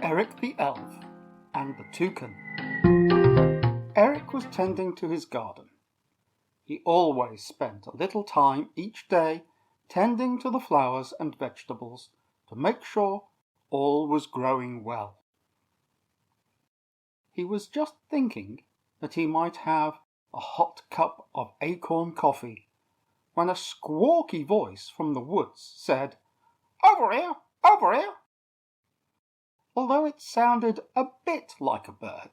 Eric the Elf and the Toucan. Eric was tending to his garden. He always spent a little time each day tending to the flowers and vegetables to make sure all was growing well. He was just thinking that he might have a hot cup of acorn coffee when a squawky voice from the woods said, "Over here! Over here!" Although it sounded a bit like a bird,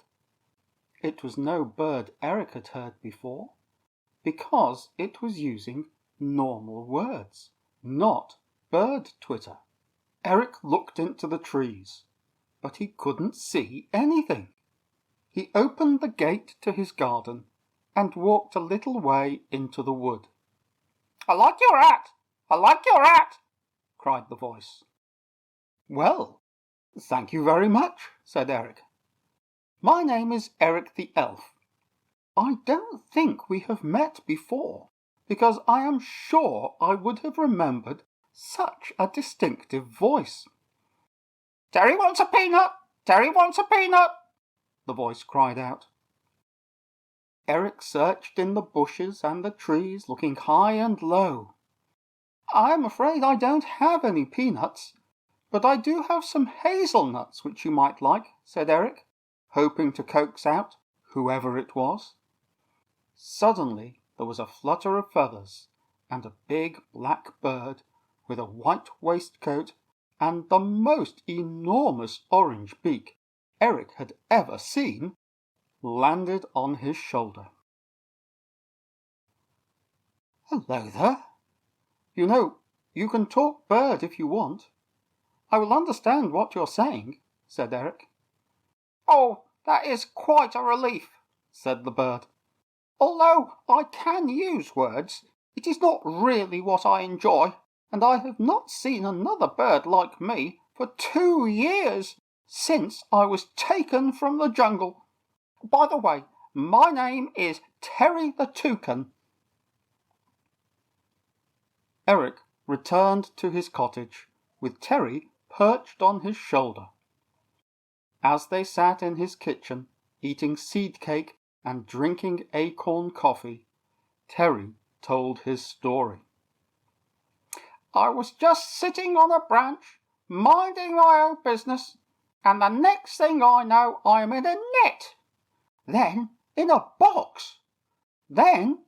it was no bird Eric had heard before, because it was using normal words, not bird twitter. Eric looked into the trees, but he couldn't see anything. He opened the gate to his garden and walked a little way into the wood. "I like your hat! I like your hat!" cried the voice. "Well, thank you very much," said Eric. "My name is Eric the Elf. I don't think we have met before, because I am sure I would have remembered such a distinctive voice." "Terry wants a peanut! Terry wants a peanut!" the voice cried out. Eric searched in the bushes and the trees, looking high and low. "I am afraid I don't have any peanuts, but I do have some hazelnuts which you might like," said Eric, hoping to coax out whoever it was. Suddenly there was a flutter of feathers, and a big black bird with a white waistcoat and the most enormous orange beak Eric had ever seen landed on his shoulder. "Hello there. You know, you can talk bird if you want. I will understand what you're saying," said Eric. "Oh, that is quite a relief," said the bird. "Although I can use words, it is not really what I enjoy, and I have not seen another bird like me for 2 years, since I was taken from the jungle. By the way, my name is Terry the Toucan." Eric returned to his cottage with Terry perched on his shoulder. As they sat in his kitchen, eating seed cake and drinking acorn coffee, Terry told his story. "I was just sitting on a branch, minding my own business, and the next thing I know I am in a net, then in a box. Then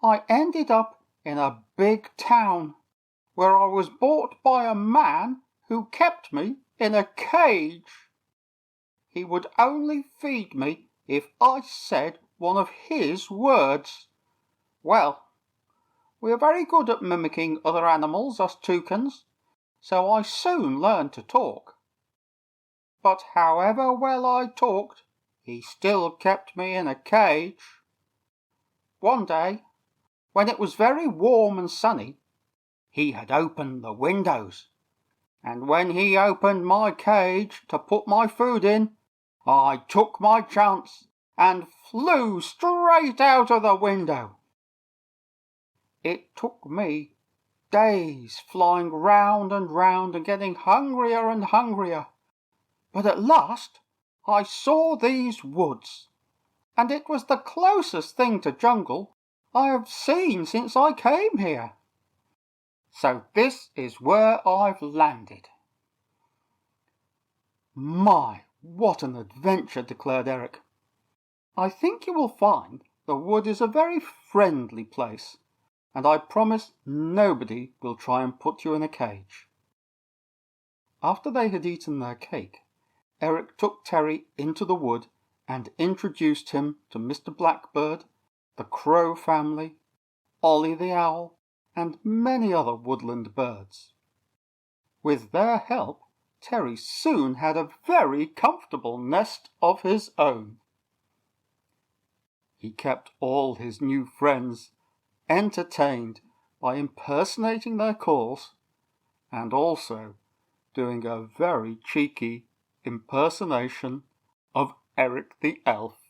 I ended up in a big town, where I was bought by a man who kept me in a cage. He would only feed me if I said one of his words. Well, we are very good at mimicking other animals, us toucans, so I soon learned to talk. But however well I talked, he still kept me in a cage. One day, when it was very warm and sunny, he had opened the windows, and when he opened my cage to put my food in, I took my chance and flew straight out of the window. It took me days flying round and getting hungrier and hungrier, but at last I saw these woods, and it was the closest thing to jungle I have seen since I came here. So this is where I've landed." "My, what an adventure," declared Eric. "I think you will find the wood is a very friendly place, and I promise nobody will try and put you in a cage." After they had eaten their cake, Eric took Terry into the wood and introduced him to Mr. Blackbird, the Crow family, Ollie the Owl, and many other woodland birds. With their help, Terry soon had a very comfortable nest of his own. He kept all his new friends entertained by impersonating their calls, and also doing a very cheeky impersonation of Eric the Elf.